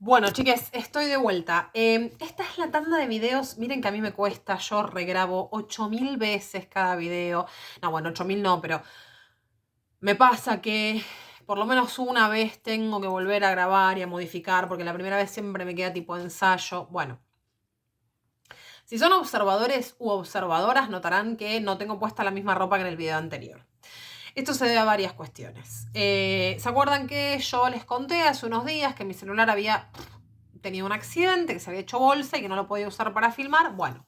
Bueno, chiques, estoy de vuelta. Esta es la tanda de videos. Miren que a mí me cuesta, yo regrabo 8000 veces cada video. No, bueno, 8000 no, pero me pasa que por lo menos una vez tengo que volver a grabar y a modificar, porque la primera vez siempre me queda tipo ensayo. Bueno, si son observadores u observadoras, notarán que no tengo puesta la misma ropa que en el video anterior. Esto se debe a varias cuestiones. ¿Se acuerdan que yo les conté hace unos días que mi celular había tenido un accidente, que se había hecho bolsa y que no lo podía usar para filmar? Bueno,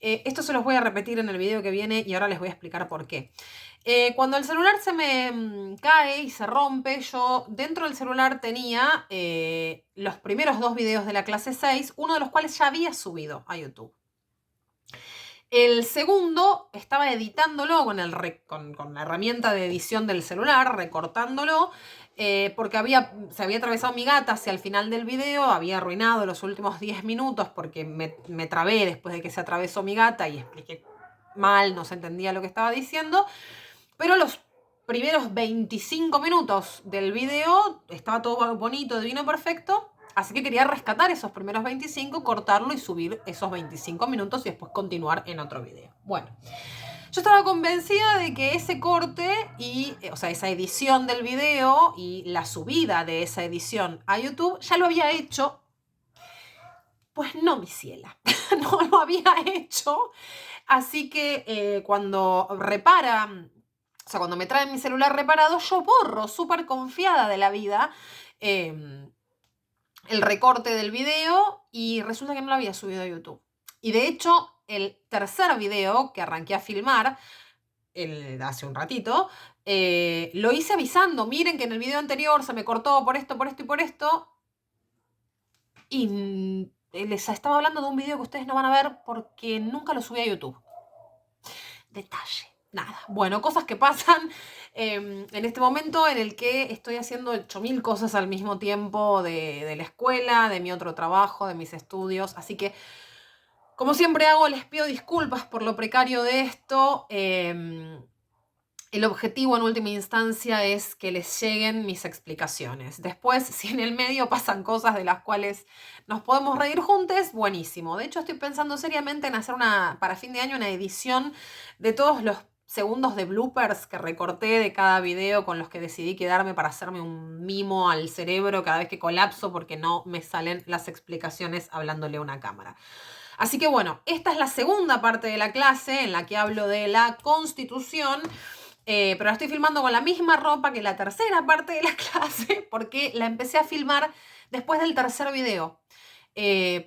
esto se los voy a repetir en el video que viene y ahora les voy a explicar por qué. Cuando el celular se me cae y se rompe, yo dentro del celular tenía los primeros 2 videos de la clase 6, uno de los cuales ya había subido a YouTube. El segundo estaba editándolo con la herramienta de edición del celular, recortándolo, porque se había atravesado mi gata hacia el final del video, había arruinado los últimos 10 minutos porque me trabé después de que se atravesó mi gata y expliqué mal, no se entendía lo que estaba diciendo, pero los primeros 25 minutos del video estaba todo bonito, divino, perfecto. Así que quería rescatar esos primeros 25, cortarlo y subir esos 25 minutos y después continuar en otro video. Bueno, yo estaba convencida de que ese corte o sea, esa edición del video y la subida de esa edición a YouTube ya lo había hecho. Pues no, mi ciela, no lo había hecho. Así que cuando cuando me traen mi celular reparado, yo borro, súper confiada de la vida, el recorte del video y resulta que no lo había subido a YouTube. Y de hecho, el tercer video que arranqué a filmar hace un ratito, lo hice avisando, miren que en el video anterior se me cortó por esto, por esto y por esto. Y les estaba hablando de un video que ustedes no van a ver porque nunca lo subí a YouTube. Detalle. Nada. Bueno, cosas que pasan en este momento en el que estoy haciendo 8000 cosas al mismo tiempo de la escuela, de mi otro trabajo, de mis estudios. Así que, como siempre hago, les pido disculpas por lo precario de esto. El objetivo en última instancia es que les lleguen mis explicaciones. Después, si en el medio pasan cosas de las cuales nos podemos reír juntos, buenísimo. De hecho, estoy pensando seriamente en hacer para fin de año una edición de todos los segundos de bloopers que recorté de cada video con los que decidí quedarme para hacerme un mimo al cerebro cada vez que colapso porque no me salen las explicaciones hablándole a una cámara. Así que bueno, esta es la segunda parte de la clase en la que hablo de la Constitución. Pero la estoy filmando con la misma ropa que la tercera parte de la clase porque la empecé a filmar después del tercer video.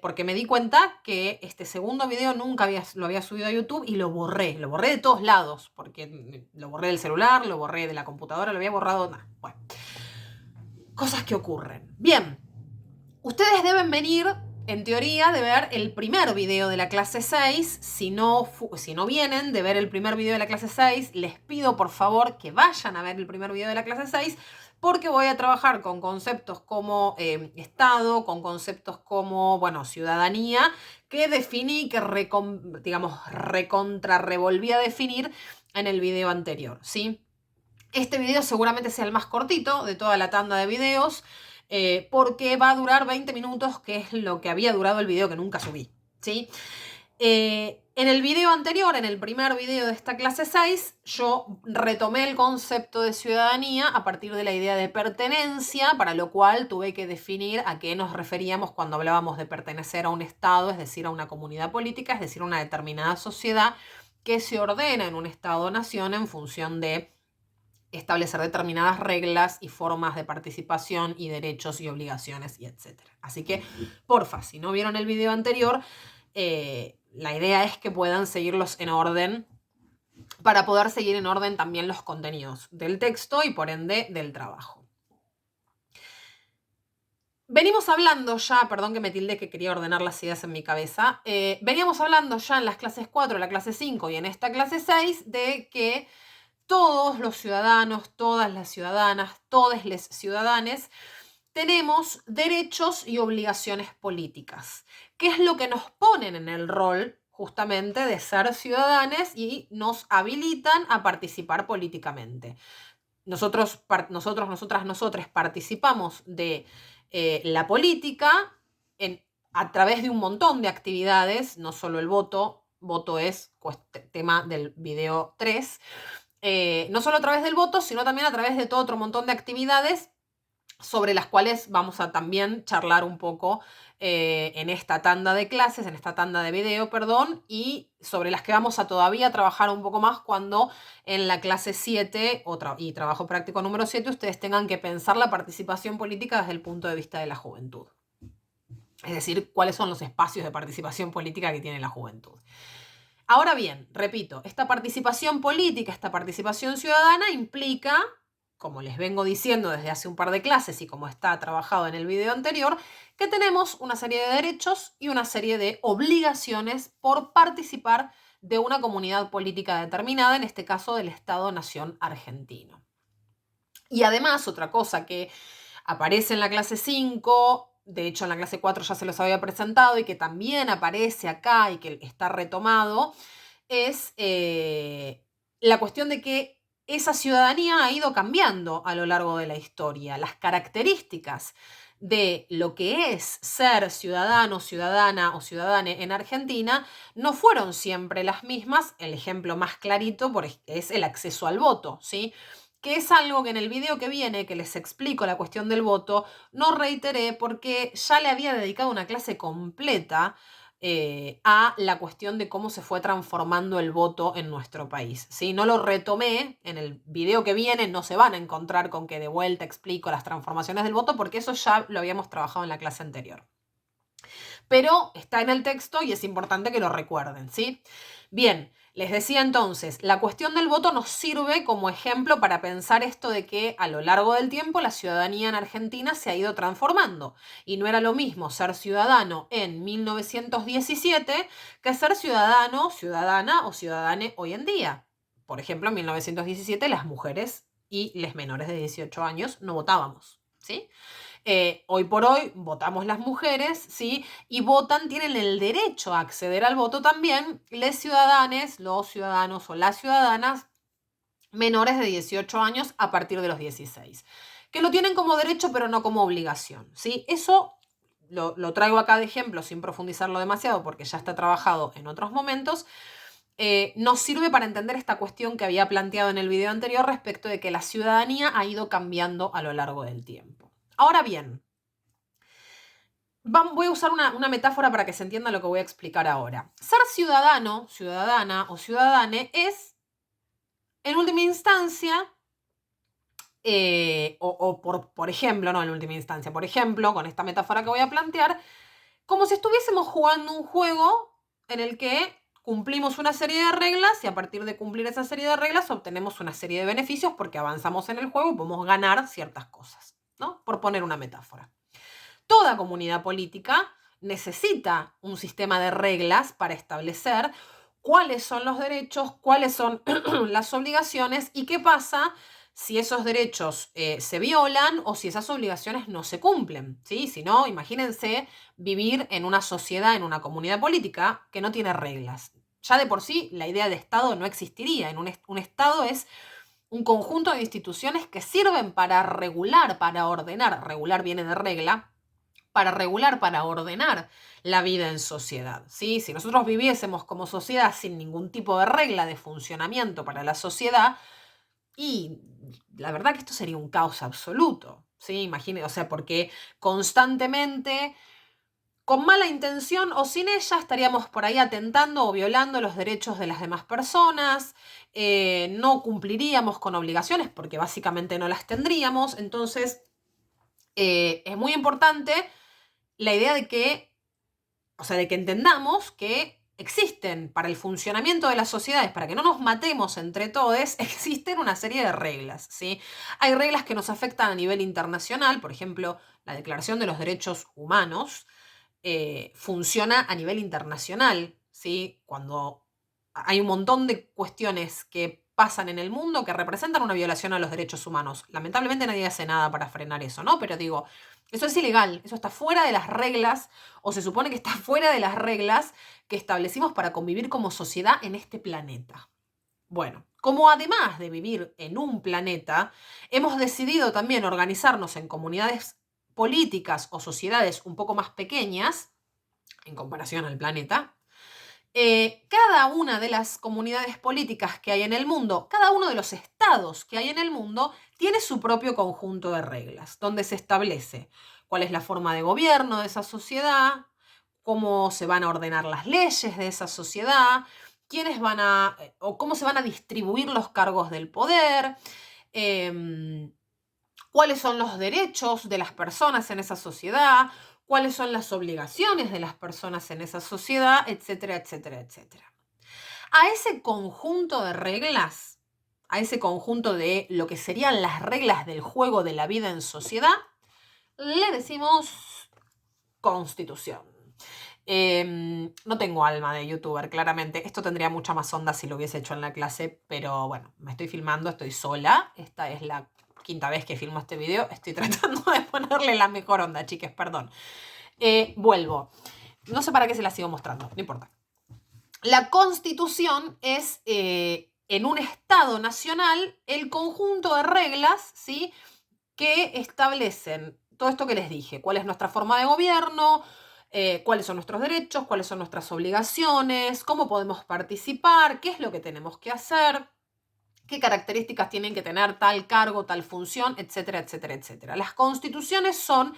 Porque me di cuenta que este segundo video nunca lo había subido a YouTube y lo borré de todos lados, porque lo borré del celular, lo borré de la computadora, lo había borrado, nada. Bueno, cosas que ocurren. Bien, ustedes deben venir, en teoría, de ver el primer video de la clase 6. Si no vienen de ver el primer video de la clase 6, les pido por favor que vayan a ver el primer video de la clase 6, porque voy a trabajar con conceptos como Estado, con conceptos como, bueno, ciudadanía, que definí, que revolví a definir en el video anterior, ¿sí? Este video seguramente sea el más cortito de toda la tanda de videos, porque va a durar 20 minutos, que es lo que había durado el video que nunca subí, ¿sí? En el video anterior, en el primer video de esta clase 6, yo retomé el concepto de ciudadanía a partir de la idea de pertenencia, para lo cual tuve que definir a qué nos referíamos cuando hablábamos de pertenecer a un Estado, es decir, a una comunidad política, es decir, a una determinada sociedad que se ordena en un Estado-nación en función de establecer determinadas reglas y formas de participación y derechos y obligaciones y etc. Así que, porfa, si no vieron el video anterior, la idea es que puedan seguirlos en orden para poder seguir en orden también los contenidos del texto y por ende del trabajo. Venimos hablando ya, perdón que me tilde que quería ordenar las ideas en mi cabeza, veníamos hablando ya en las clases 4, la clase 5 y en esta clase 6 de que todos los ciudadanos, todas las ciudadanas, todos les ciudadanes, tenemos derechos y obligaciones políticas, que es lo que nos ponen en el rol justamente de ser ciudadanos y nos habilitan a participar políticamente. Nosotras participamos de la política a través de un montón de actividades, no solo el voto. Voto es tema del video 3. No solo a través del voto, sino también a través de todo otro montón de actividades sobre las cuales vamos a también charlar un poco en esta tanda de clases, en esta tanda de video, perdón, y sobre las que vamos a todavía trabajar un poco más cuando en la clase 7 y trabajo práctico número 7 ustedes tengan que pensar la participación política desde el punto de vista de la juventud. Es decir, cuáles son los espacios de participación política que tiene la juventud. Ahora bien, repito, esta participación política, esta participación ciudadana implica, como les vengo diciendo desde hace un par de clases y como está trabajado en el video anterior, que tenemos una serie de derechos y una serie de obligaciones por participar de una comunidad política determinada, en este caso del Estado-Nación argentino. Y además, otra cosa que aparece en la clase 5, de hecho en la clase 4 ya se los había presentado y que también aparece acá y que está retomado, es la cuestión de que esa ciudadanía ha ido cambiando a lo largo de la historia. Las características de lo que es ser ciudadano, ciudadana o ciudadane en Argentina no fueron siempre las mismas. El ejemplo más clarito es el acceso al voto, ¿sí? Que es algo que en el video que viene, que les explico la cuestión del voto, no reiteré porque ya le había dedicado una clase completa a la cuestión de cómo se fue transformando el voto en nuestro país, ¿sí? No lo retomé, en el video que viene no se van a encontrar con que de vuelta explico las transformaciones del voto porque eso ya lo habíamos trabajado en la clase anterior. Pero está en el texto y es importante que lo recuerden, ¿sí? Bien, les decía entonces, la cuestión del voto nos sirve como ejemplo para pensar esto de que a lo largo del tiempo la ciudadanía en Argentina se ha ido transformando y no era lo mismo ser ciudadano en 1917 que ser ciudadano, ciudadana o ciudadane hoy en día. Por ejemplo, en 1917 las mujeres y los menores de 18 años no votábamos, ¿sí? Hoy por hoy votamos las mujeres, ¿sí? Y votan, tienen el derecho a acceder al voto también los ciudadanos o las ciudadanas menores de 18 años a partir de los 16, que lo tienen como derecho pero no como obligación, ¿sí? Eso lo traigo acá de ejemplo sin profundizarlo demasiado porque ya está trabajado en otros momentos. Nos sirve para entender esta cuestión que había planteado en el video anterior respecto de que la ciudadanía ha ido cambiando a lo largo del tiempo. Ahora bien, voy a usar una metáfora para que se entienda lo que voy a explicar ahora. Ser ciudadano, ciudadana o ciudadane es, en última instancia, por ejemplo, no en última instancia, por ejemplo, con esta metáfora que voy a plantear, como si estuviésemos jugando un juego en el que cumplimos una serie de reglas y a partir de cumplir esa serie de reglas obtenemos una serie de beneficios porque avanzamos en el juego y podemos ganar ciertas cosas, ¿no? Por poner una metáfora. Toda comunidad política necesita un sistema de reglas para establecer cuáles son los derechos, cuáles son las obligaciones y qué pasa si esos derechos se violan o si esas obligaciones no se cumplen, ¿sí? Si no, imagínense vivir en una sociedad, en una comunidad política que no tiene reglas. Ya de por sí la idea de Estado no existiría. Un Estado es un conjunto de instituciones que sirven para regular, para ordenar. Regular viene de regla, para regular, para ordenar la vida en sociedad, ¿sí? Si nosotros viviésemos como sociedad sin ningún tipo de regla de funcionamiento para la sociedad, y la verdad que esto sería un caos absoluto, ¿sí? Imagínense, o sea, porque constantemente, con mala intención o sin ella, estaríamos por ahí atentando o violando los derechos de las demás personas, no cumpliríamos con obligaciones porque básicamente no las tendríamos, entonces es muy importante la idea de que, o sea, de que entendamos que existen para el funcionamiento de las sociedades, para que no nos matemos entre todos, existen una serie de reglas, ¿sí? Hay reglas que nos afectan a nivel internacional, por ejemplo, la Declaración de los Derechos Humanos funciona a nivel internacional, ¿sí? Cuando hay un montón de cuestiones que pasan en el mundo que representan una violación a los derechos humanos. Lamentablemente nadie hace nada para frenar eso, ¿no? Pero digo, eso es ilegal, eso está fuera de las reglas, o se supone que está fuera de las reglas que establecimos para convivir como sociedad en este planeta. Bueno, como además de vivir en un planeta, hemos decidido también organizarnos en comunidades políticas o sociedades un poco más pequeñas, en comparación al planeta, cada una de las comunidades políticas que hay en el mundo, cada uno de los estados que hay en el mundo, tiene su propio conjunto de reglas, donde se establece cuál es la forma de gobierno de esa sociedad, cómo se van a ordenar las leyes de esa sociedad, quiénes van a, o cómo se van a distribuir los cargos del poder, cuáles son los derechos de las personas en esa sociedad, cuáles son las obligaciones de las personas en esa sociedad, etcétera, etcétera, etcétera. A ese conjunto de reglas, a ese conjunto de lo que serían las reglas del juego de la vida en sociedad, le decimos constitución. No tengo alma de youtuber, claramente. Esto tendría mucha más onda si lo hubiese hecho en la clase, pero bueno, me estoy filmando, estoy sola. Esta es la quinta vez que filmo este video. Estoy tratando de ponerle la mejor onda, chiques, perdón. Vuelvo. No sé para qué se la sigo mostrando, no importa. La constitución es, en un estado nacional, el conjunto de reglas, ¿sí?, que establecen todo esto que les dije. ¿Cuál es nuestra forma de gobierno? Cuáles son nuestros derechos, cuáles son nuestras obligaciones, cómo podemos participar, qué es lo que tenemos que hacer, qué características tienen que tener tal cargo, tal función, etcétera, etcétera, etcétera. Las constituciones son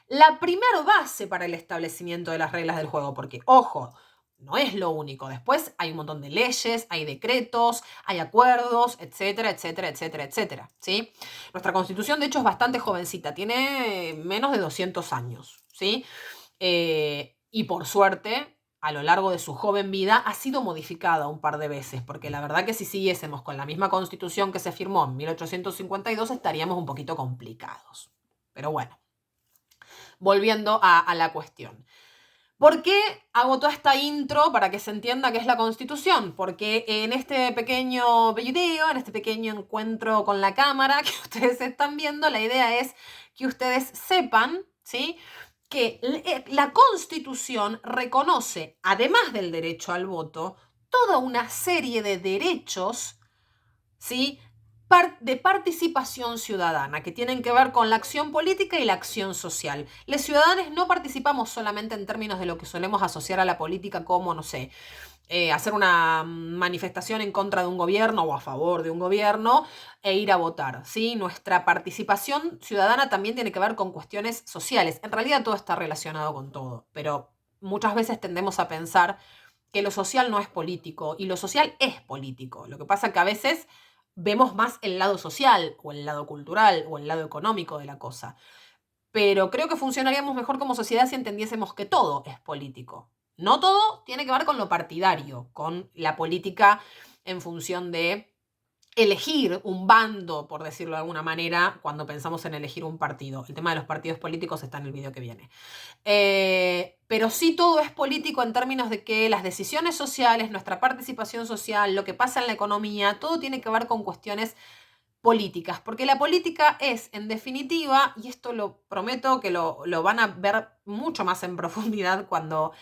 la primera base para el establecimiento de las reglas del juego, porque, ojo, no es lo único. Después hay un montón de leyes, hay decretos, hay acuerdos, etcétera, etcétera, etcétera, etcétera, ¿sí? Nuestra constitución, de hecho, es bastante jovencita, tiene menos de 200 años, ¿sí? Y por suerte, a lo largo de su joven vida, ha sido modificada un par de veces, porque la verdad que si siguiésemos con la misma constitución que se firmó en 1852, estaríamos un poquito complicados. Pero bueno, volviendo a la cuestión. ¿Por qué hago toda esta intro para que se entienda qué es la Constitución? Porque en este pequeño video, en este pequeño encuentro con la cámara que ustedes están viendo, la idea es que ustedes sepan, ¿sí?, que la Constitución reconoce, además del derecho al voto, toda una serie de derechos, ¿sí?, de participación ciudadana, que tienen que ver con la acción política y la acción social. Los ciudadanos no participamos solamente en términos de lo que solemos asociar a la política como, no sé, hacer una manifestación en contra de un gobierno o a favor de un gobierno e ir a votar, ¿sí? Nuestra participación ciudadana también tiene que ver con cuestiones sociales. En realidad todo está relacionado con todo, pero muchas veces tendemos a pensar que lo social no es político y lo social es político. Lo que pasa es que a veces vemos más el lado social o el lado cultural o el lado económico de la cosa. Pero creo que funcionaríamos mejor como sociedad si entendiésemos que todo es político. No todo tiene que ver con lo partidario, con la política en función de elegir un bando, por decirlo de alguna manera, cuando pensamos en elegir un partido. El tema de los partidos políticos está en el video que viene. Pero sí todo es político en términos de que las decisiones sociales, nuestra participación social, lo que pasa en la economía, todo tiene que ver con cuestiones políticas, porque la política es, en definitiva, y esto lo prometo que lo van a ver mucho más en profundidad cuando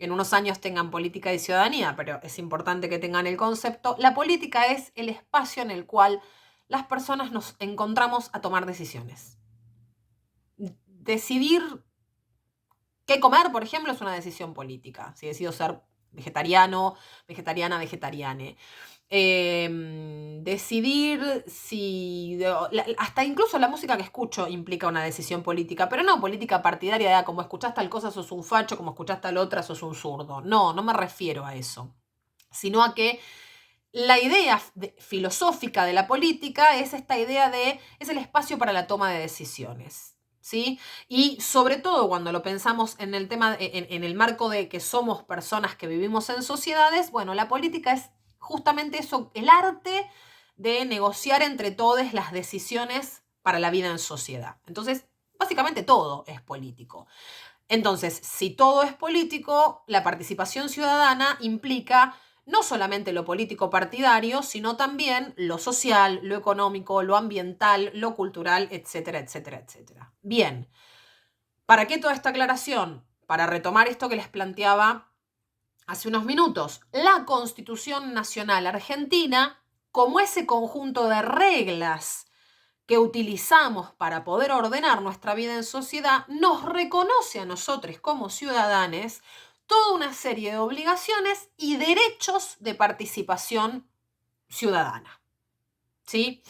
en unos años tengan política y ciudadanía, pero es importante que tengan el concepto, la política es el espacio en el cual las personas nos encontramos a tomar decisiones. Decidir qué comer, por ejemplo, es una decisión política. Si decido ser vegetariano, vegetariana, vegetariane. Decidir si... Hasta incluso la música que escucho implica una decisión política, pero no política partidaria, como escuchás tal cosa sos un facho, como escuchás tal otra sos un zurdo. No, no me refiero a eso, sino a que la idea filosófica de la política es esta idea de, es el espacio para la toma de decisiones, ¿sí? Y sobre todo cuando lo pensamos en el tema, en el marco de que somos personas que vivimos en sociedades, bueno, la política es justamente eso, el arte de negociar entre todos las decisiones para la vida en sociedad. Entonces, básicamente todo es político. Entonces, si todo es político, la participación ciudadana implica no solamente lo político partidario, sino también lo social, lo económico, lo ambiental, lo cultural, etcétera, etcétera, etcétera. Bien, ¿para qué toda esta aclaración? Para retomar esto que les planteaba hace unos minutos. La Constitución Nacional Argentina, como ese conjunto de reglas que utilizamos para poder ordenar nuestra vida en sociedad, nos reconoce a nosotros como ciudadanos toda una serie de obligaciones y derechos de participación ciudadana. ¿Sí?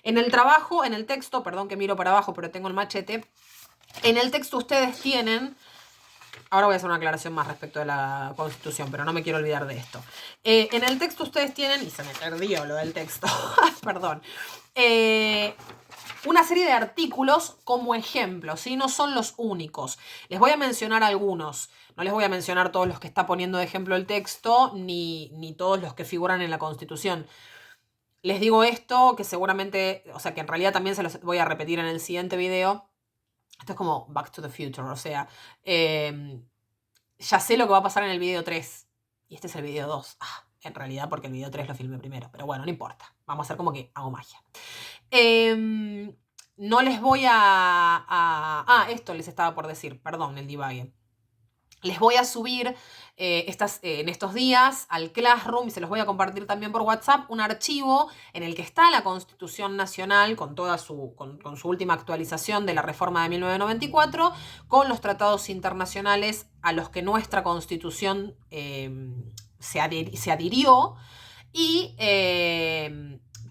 En el trabajo, en el texto, perdón que miro para abajo, pero tengo el machete, en el texto ustedes tienen, ahora voy a hacer una aclaración más respecto de la Constitución, pero no me quiero olvidar de esto. En el texto ustedes tienen, y se me perdió lo del texto, perdón, una serie de artículos como ejemplo, ¿sí? No son los únicos. Les voy a mencionar algunos. No les voy a mencionar todos los que está poniendo de ejemplo el texto, ni todos los que figuran en la Constitución. Les digo esto, que seguramente, o sea, que en realidad también se los voy a repetir en el siguiente video. Esto es como Back to the Future, o sea, ya sé lo que va a pasar en el video 3. Y este es el video 2. En realidad, porque el video 3 lo filmé primero. Pero bueno, no importa. Vamos a hacer como que hago magia. No les voy esto les estaba por decir. Perdón, el divague. Les voy a subir en estos días al Classroom, y se los voy a compartir también por WhatsApp, un archivo en el que está la Constitución Nacional con toda con su última actualización de la reforma de 1994, con los tratados internacionales a los que nuestra Constitución se adhirió. Y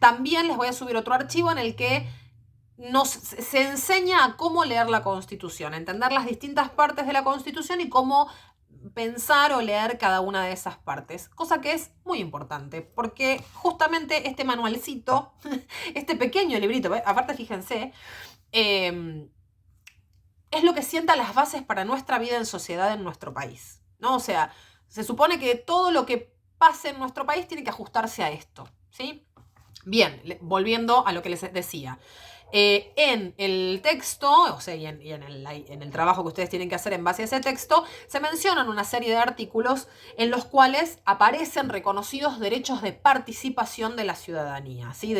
también les voy a subir otro archivo en el que se enseña a cómo leer la Constitución, a entender las distintas partes de la Constitución y cómo pensar o leer cada una de esas partes. Cosa que es muy importante, porque justamente este manualcito, este pequeño librito, aparte fíjense, es lo que sienta las bases para nuestra vida en sociedad en nuestro país, ¿no? O sea, se supone que todo lo que pase en nuestro país tiene que ajustarse a esto, ¿sí? Bien, volviendo a lo que les decía. En el texto, o sea, y en el trabajo que ustedes tienen que hacer en base a ese texto, se mencionan una serie de artículos en los cuales aparecen reconocidos derechos de participación de la ciudadanía, ¿sí?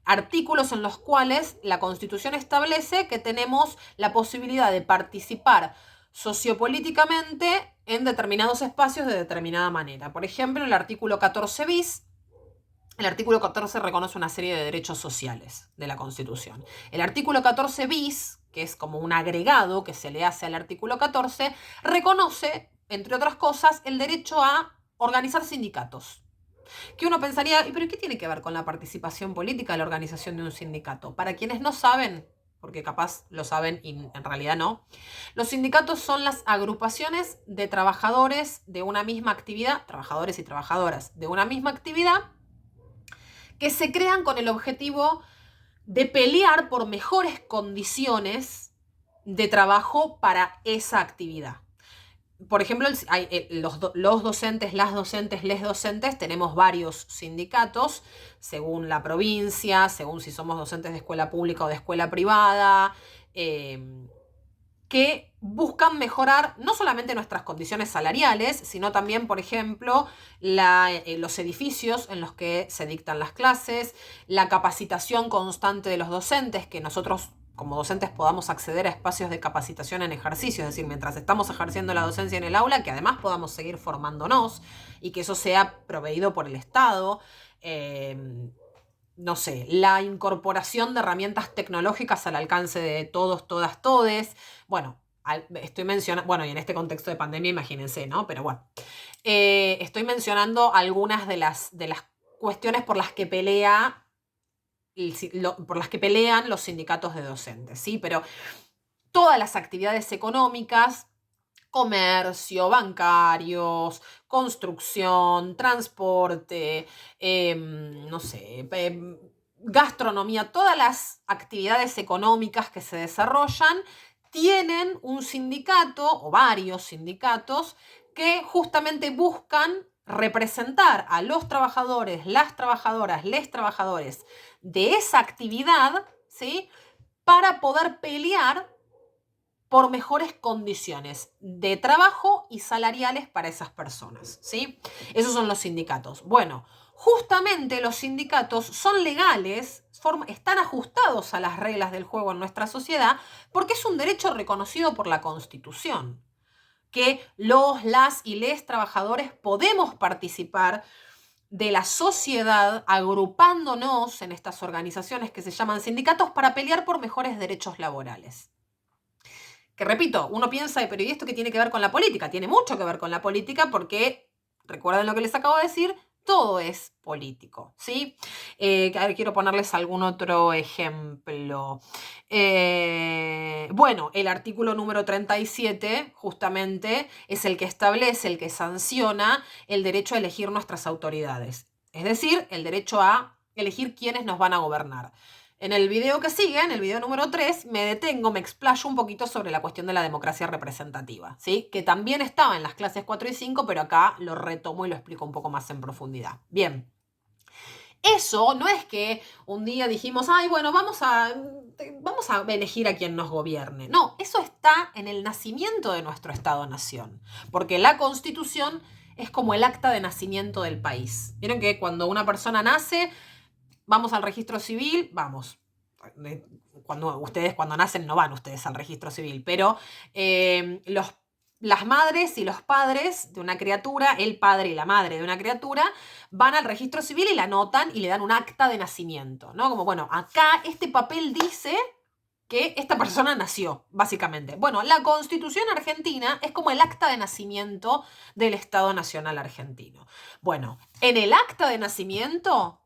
Artículos en los cuales la Constitución establece que tenemos la posibilidad de participar sociopolíticamente en determinados espacios de determinada manera. Por ejemplo, el artículo 14 bis. El artículo 14 reconoce una serie de derechos sociales de la Constitución. El artículo 14 bis, que es como un agregado que se le hace al artículo 14, reconoce, entre otras cosas, el derecho a organizar sindicatos. Que uno pensaría, ¿pero qué tiene que ver con la participación política la organización de un sindicato? Para quienes no saben, porque capaz lo saben y en realidad no, los sindicatos son las agrupaciones de trabajadores de una misma actividad, trabajadores y trabajadoras de una misma actividad, que se crean con el objetivo de pelear por mejores condiciones de trabajo para esa actividad. Por ejemplo, los docentes, las docentes, les docentes, tenemos varios sindicatos, según la provincia, según si somos docentes de escuela pública o de escuela privada, que buscan mejorar no solamente nuestras condiciones salariales, sino también, por ejemplo, los edificios en los que se dictan las clases, la capacitación constante de los docentes, que nosotros como docentes podamos acceder a espacios de capacitación en ejercicio, es decir, mientras estamos ejerciendo la docencia en el aula, que además podamos seguir formándonos y que eso sea proveído por el Estado. No sé, la incorporación de herramientas tecnológicas al alcance de todos, todas, todes. Bueno, estoy mencionando, bueno, y en este contexto de pandemia, imagínense, ¿no? Pero bueno, estoy mencionando algunas de las cuestiones por las que pelean los sindicatos de docentes, ¿sí? Pero todas las actividades económicas, comercio, bancarios, construcción, transporte, no sé, gastronomía, todas las actividades económicas que se desarrollan tienen un sindicato o varios sindicatos que justamente buscan representar a los trabajadores, las trabajadoras, les trabajadores de esa actividad, ¿sí? Para poder pelear por mejores condiciones de trabajo y salariales para esas personas, ¿sí? Esos son los sindicatos. Bueno, justamente los sindicatos son legales, están ajustados a las reglas del juego en nuestra sociedad, porque es un derecho reconocido por la Constitución, que las y les trabajadores podemos participar de la sociedad agrupándonos en estas organizaciones que se llaman sindicatos para pelear por mejores derechos laborales. Que repito, uno piensa, pero ¿y esto qué tiene que ver con la política? Tiene mucho que ver con la política porque, recuerden lo que les acabo de decir, todo es político, ¿sí? Quiero ponerles algún otro ejemplo. Bueno, el artículo número 37, justamente, es el que establece, el que sanciona el derecho a elegir nuestras autoridades. Es decir, el derecho a elegir quiénes nos van a gobernar. En el video que sigue, en el video número 3, me detengo, me explayo un poquito sobre la cuestión de la democracia representativa, ¿sí? Que también estaba en las clases 4 y 5, pero acá lo retomo y lo explico un poco más en profundidad. Bien. Eso no es que un día dijimos, ay, bueno, vamos a elegir a quien nos gobierne. No, eso está en el nacimiento de nuestro Estado-Nación. Porque la Constitución es como el acta de nacimiento del país. Vieron que cuando una persona nace, vamos al registro civil, vamos. Cuando nacen no van ustedes al registro civil, pero las madres y los padres de una criatura, el padre y la madre de una criatura, van al registro civil y la anotan y le dan un acta de nacimiento, ¿no? Como, bueno, acá este papel dice que esta persona nació, básicamente. Bueno, la Constitución argentina es como el acta de nacimiento del Estado Nacional argentino. Bueno, en el acta de nacimiento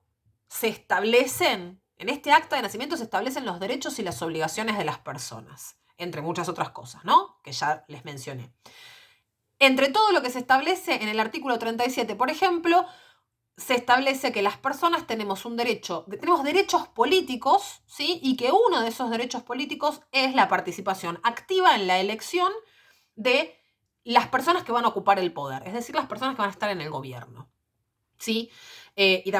en este acta de nacimiento se establecen los derechos y las obligaciones de las personas, entre muchas otras cosas, ¿no? Que ya les mencioné. Entre todo lo que se establece en el artículo 37, por ejemplo, se establece que las personas tenemos derechos políticos, ¿sí? Y que uno de esos derechos políticos es la participación activa en la elección de las personas que van a ocupar el poder, es decir, las personas que van a estar en el gobierno, ¿sí?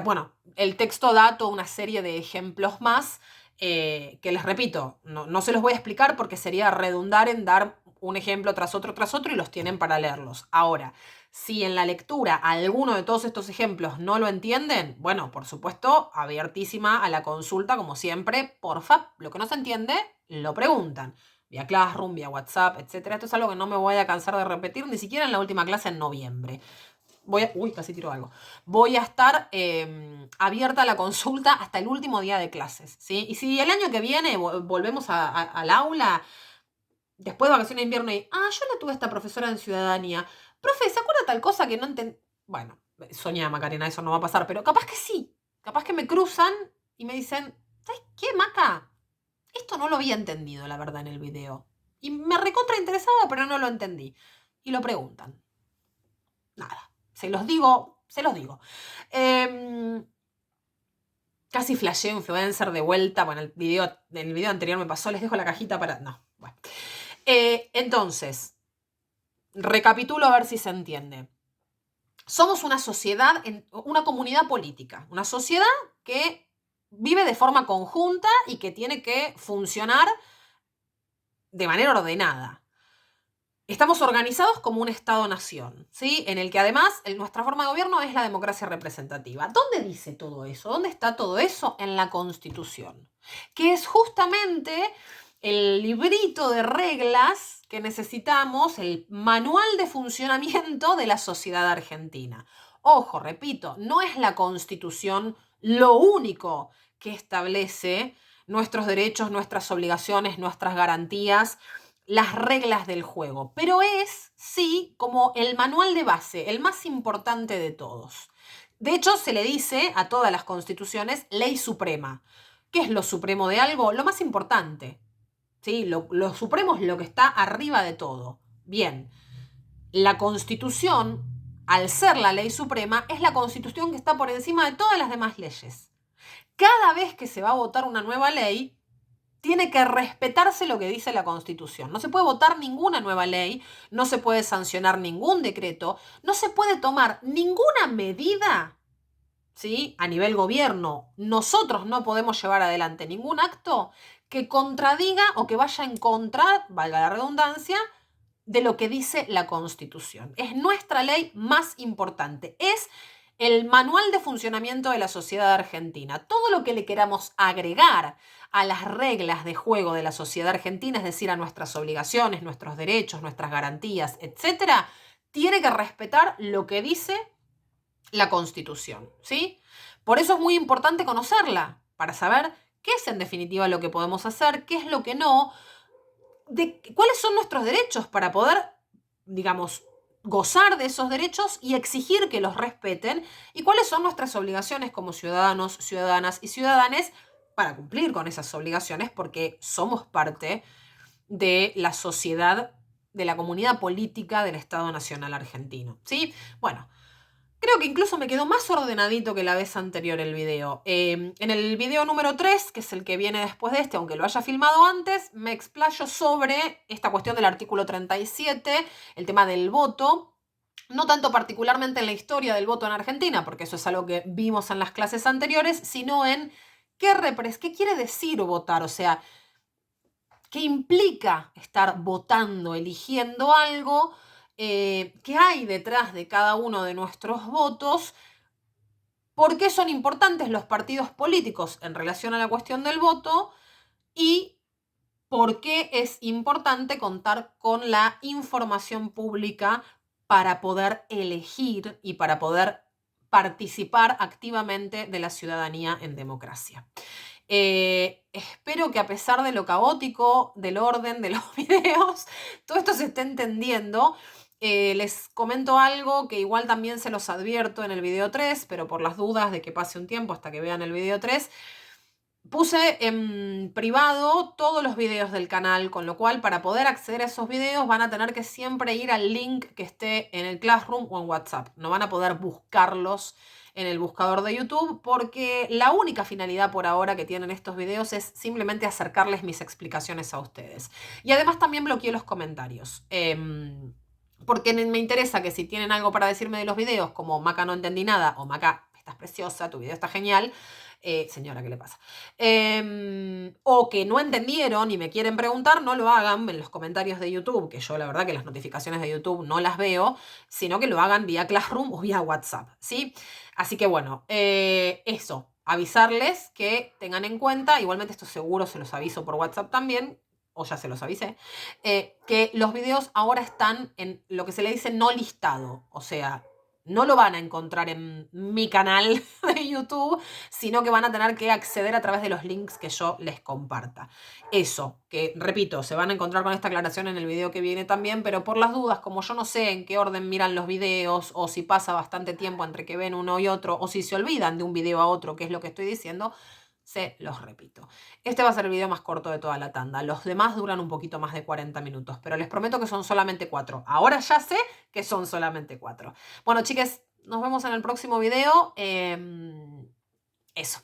Bueno, el texto da toda una serie de ejemplos más que les repito, no se los voy a explicar porque sería redundar en dar un ejemplo tras otro y los tienen para leerlos. Ahora, si en la lectura alguno de todos estos ejemplos no lo entienden, bueno, por supuesto, abiertísima a la consulta, como siempre, porfa, lo que no se entiende, lo preguntan. Vía Classroom, vía WhatsApp, etc. Esto es algo que no me voy a cansar de repetir, ni siquiera en la última clase en noviembre. Casi tiro algo. Voy a estar abierta a la consulta hasta el último día de clases, ¿sí? Y si el año que viene volvemos al aula, después de vacaciones de invierno, yo la tuve esta profesora en ciudadanía. Profe, ¿se acuerda tal cosa que no entendí? Bueno, soñá, Macarena, eso no va a pasar, pero capaz que sí. Capaz que me cruzan y me dicen, ¿sabes qué, Maca? Esto no lo había entendido, la verdad, en el video. Y me recontra interesaba, pero no lo entendí. Y lo preguntan. Nada. Se los digo. Casi flasheo influencer de vuelta. Bueno, en el video anterior me pasó, les dejo la cajita para... No, bueno. Entonces, recapitulo a ver si se entiende. Somos una sociedad, una comunidad política. Una sociedad que vive de forma conjunta y que tiene que funcionar de manera ordenada. Estamos organizados como un Estado-nación, ¿sí? En el que además nuestra forma de gobierno es la democracia representativa. ¿Dónde dice todo eso? ¿Dónde está todo eso? En la Constitución, que es justamente el librito de reglas que necesitamos, el manual de funcionamiento de la sociedad argentina. Ojo, repito, no es la Constitución lo único que establece nuestros derechos, nuestras obligaciones, nuestras garantías, las reglas del juego, pero es, sí, como el manual de base, el más importante de todos. De hecho, se le dice a todas las constituciones ley suprema. ¿Qué es lo supremo de algo? Lo más importante. ¿Sí? Lo supremo es lo que está arriba de todo. Bien, la Constitución, al ser la ley suprema, es la Constitución que está por encima de todas las demás leyes. Cada vez que se va a votar una nueva ley, tiene que respetarse lo que dice la Constitución. No se puede votar ninguna nueva ley, no se puede sancionar ningún decreto, no se puede tomar ninguna medida, ¿sí? A nivel gobierno, nosotros no podemos llevar adelante ningún acto que contradiga o que vaya en contra, valga la redundancia, de lo que dice la Constitución. Es nuestra ley más importante. Es el manual de funcionamiento de la sociedad argentina. Todo lo que le queramos agregar a las reglas de juego de la sociedad argentina, es decir, a nuestras obligaciones, nuestros derechos, nuestras garantías, etc., tiene que respetar lo que dice la Constitución, ¿sí? Por eso es muy importante conocerla, para saber qué es en definitiva lo que podemos hacer, qué es lo que no, de cuáles son nuestros derechos para poder, digamos, gozar de esos derechos y exigir que los respeten, y cuáles son nuestras obligaciones como ciudadanos, ciudadanas y ciudadanes para cumplir con esas obligaciones, porque somos parte de la sociedad, de la comunidad política del Estado Nacional Argentino, ¿sí? Bueno, creo que incluso me quedó más ordenadito que la vez anterior el video. En el video número 3, que es el que viene después de este, aunque lo haya filmado antes, me explayo sobre esta cuestión del artículo 37, el tema del voto. No tanto particularmente en la historia del voto en Argentina, porque eso es algo que vimos en las clases anteriores, sino en qué quiere decir votar, o sea, qué implica estar votando, eligiendo algo, qué hay detrás de cada uno de nuestros votos, por qué son importantes los partidos políticos en relación a la cuestión del voto y por qué es importante contar con la información pública para poder elegir y para poder participar activamente de la ciudadanía en democracia. Espero que a pesar de lo caótico, del orden de los videos, todo esto se esté entendiendo. Les comento algo que igual también se los advierto en el video 3, pero por las dudas de que pase un tiempo hasta que vean el video 3, puse en privado todos los videos del canal, con lo cual para poder acceder a esos videos van a tener que siempre ir al link que esté en el Classroom o en WhatsApp. No van a poder buscarlos en el buscador de YouTube porque la única finalidad por ahora que tienen estos videos es simplemente acercarles mis explicaciones a ustedes. Y además también bloqueé los comentarios. Porque me interesa que si tienen algo para decirme de los videos, como Maca no entendí nada, o Maca, estás preciosa, tu video está genial, señora, ¿qué le pasa? O que no entendieron y me quieren preguntar, no lo hagan en los comentarios de YouTube, que yo la verdad que las notificaciones de YouTube no las veo, sino que lo hagan vía Classroom o vía WhatsApp, ¿sí? Así que bueno, eso, avisarles que tengan en cuenta, igualmente esto seguro se los aviso por WhatsApp también, o ya se los avisé, que los videos ahora están en lo que se le dice no listado, o sea, no lo van a encontrar en mi canal de YouTube, sino que van a tener que acceder a través de los links que yo les comparta. Eso, que repito, se van a encontrar con esta aclaración en el video que viene también, pero por las dudas, como yo no sé en qué orden miran los videos, o si pasa bastante tiempo entre que ven uno y otro, o si se olvidan de un video a otro, que es lo que estoy diciendo, se los repito. Este va a ser el video más corto de toda la tanda. Los demás duran un poquito más de 40 minutos, pero les prometo que son solamente 4. Ahora ya sé que son solamente 4. Bueno, chiques, nos vemos en el próximo video. Eso.